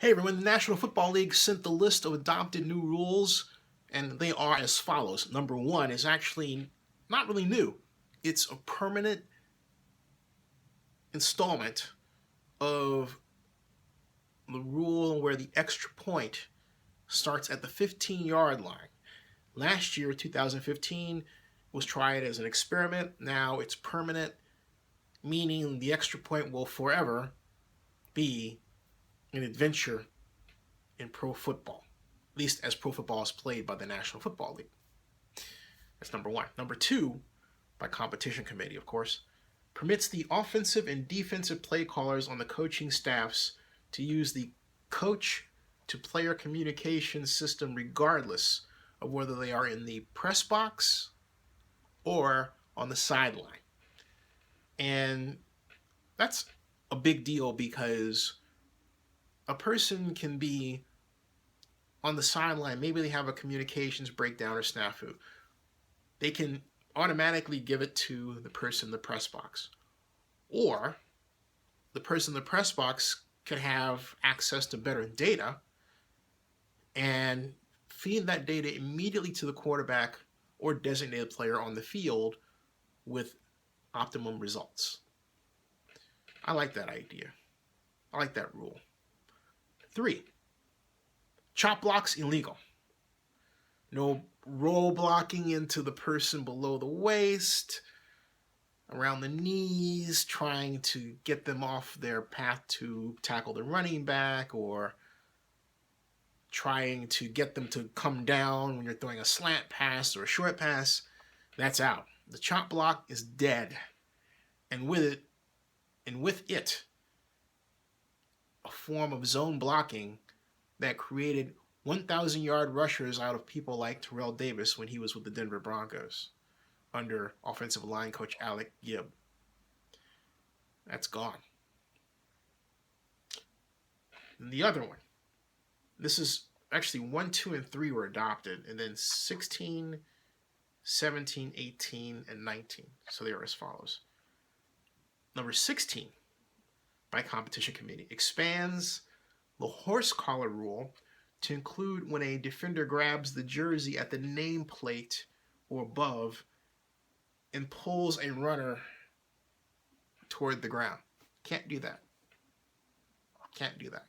Hey everyone, the National Football League sent the list of adopted new rules, and they are as follows. Number one is actually not really new, it's a permanent installment of the rule where the extra point starts at the 15-yard line. Last year, 2015, was tried as an experiment. Now it's permanent, meaning the extra point will forever be an adventure in pro football, at least as pro football is played by the National Football League. That's number one. Number two, by competition committee, of course, permits the offensive and defensive play callers on the coaching staffs to use the coach to player communication system regardless of whether they are in the press box or on the sideline. And that's a big deal because a person can be on the sideline, maybe they have a communications breakdown or snafu. They can automatically give it to the person in the press box. Or the person in the press box could have access to better data and feed that data immediately to the quarterback or designated player on the field with optimum results. I like that idea. I like that rule. 3, chop blocks illegal. No roll blocking into the person below the waist, around the knees, trying to get them off their path to tackle the running back, or trying to get them to come down when you're throwing a slant pass or a short pass. That's out. The chop block is dead. And with it, a form of zone blocking that created 1,000-yard rushers out of people like Terrell Davis when he was with the Denver Broncos under offensive line coach Alec Gibb. That's gone. And the other one, this is actually 1, 2, and 3 were adopted, and then 16, 17, 18, and 19. So they are as follows. Number 16, by competition committee, expands the horse collar rule to include when a defender grabs the jersey at the nameplate or above and pulls a runner toward the ground. Can't do that. Can't do that.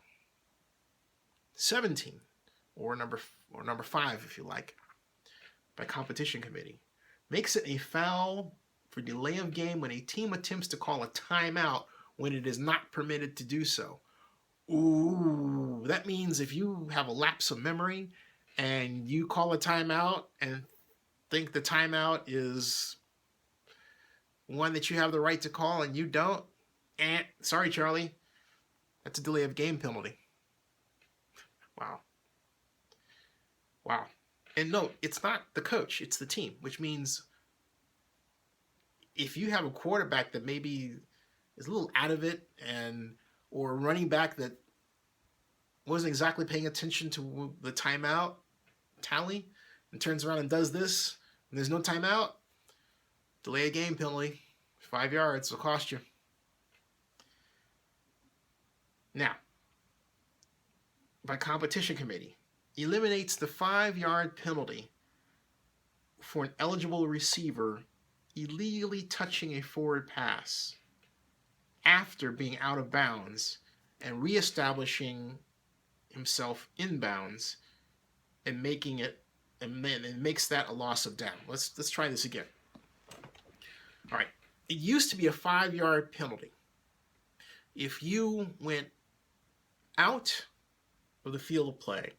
17, or number 5 if you like, by competition committee, makes it a foul for delay of game when a team attempts to call a timeout when it is not permitted to do so. Ooh, that means if you have a lapse of memory and you call a timeout and think the timeout is one that you have the right to call and you don't, sorry, Charlie, that's a delay of game penalty. Wow. And no, it's not the coach, it's the team, which means if you have a quarterback that maybe is a little out of it, or a running back that wasn't exactly paying attention to the timeout tally and turns around and does this, and there's no timeout, delay a game penalty, 5 yards will cost you. Now, by competition committee, eliminates the 5-yard penalty for an eligible receiver illegally touching a forward pass after being out of bounds and reestablishing himself in bounds and making it, and then it makes that a loss of down. Let's try this again. All right. It used to be a 5-yard penalty if you went out of the field of play,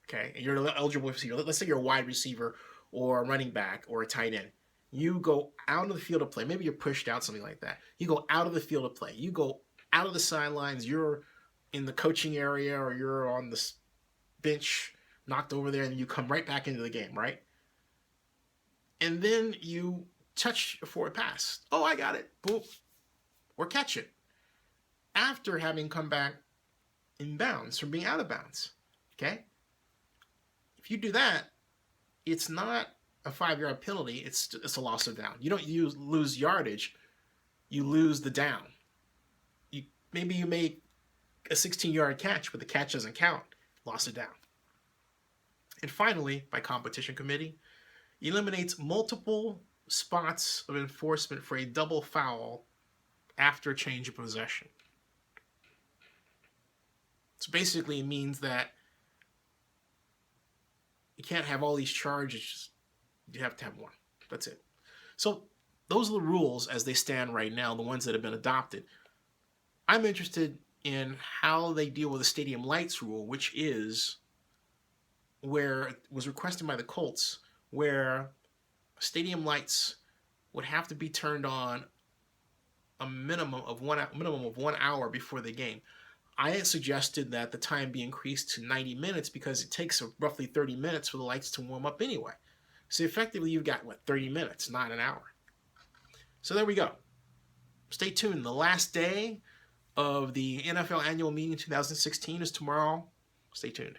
okay, and you're eligible receiver. Let's say you're a wide receiver or a running back or a tight end. You go out of the field of play. Maybe you're pushed out, something like that. You go out of the field of play. You go out of the sidelines. You're in the coaching area or you're on the bench, knocked over there, and you come right back into the game, right? And then you touch a forward pass. Oh, I got it. Boom. Or catch it. After having come back in bounds from being out of bounds. Okay? If you do that, it's not a 5-yard penalty, it's a loss of down. You don't lose yardage, you lose the down. Maybe you make a 16-yard catch, but the catch doesn't count, lost it down. And finally, by competition committee, eliminates multiple spots of enforcement for a double foul after change of possession. So basically, it means that you can't have all these charges. You have to have one. That's it. So those are the rules as they stand right now, the ones that have been adopted. I'm interested in how they deal with the stadium lights rule, which is where it was requested by the Colts, where stadium lights would have to be turned on a minimum of 1 hour before the game. I had suggested that the time be increased to 90 minutes because it takes roughly 30 minutes for the lights to warm up anyway. So effectively, you've got, 30 minutes, not an hour. So there we go. Stay tuned. The last day of the NFL annual meeting 2016 is tomorrow. Stay tuned.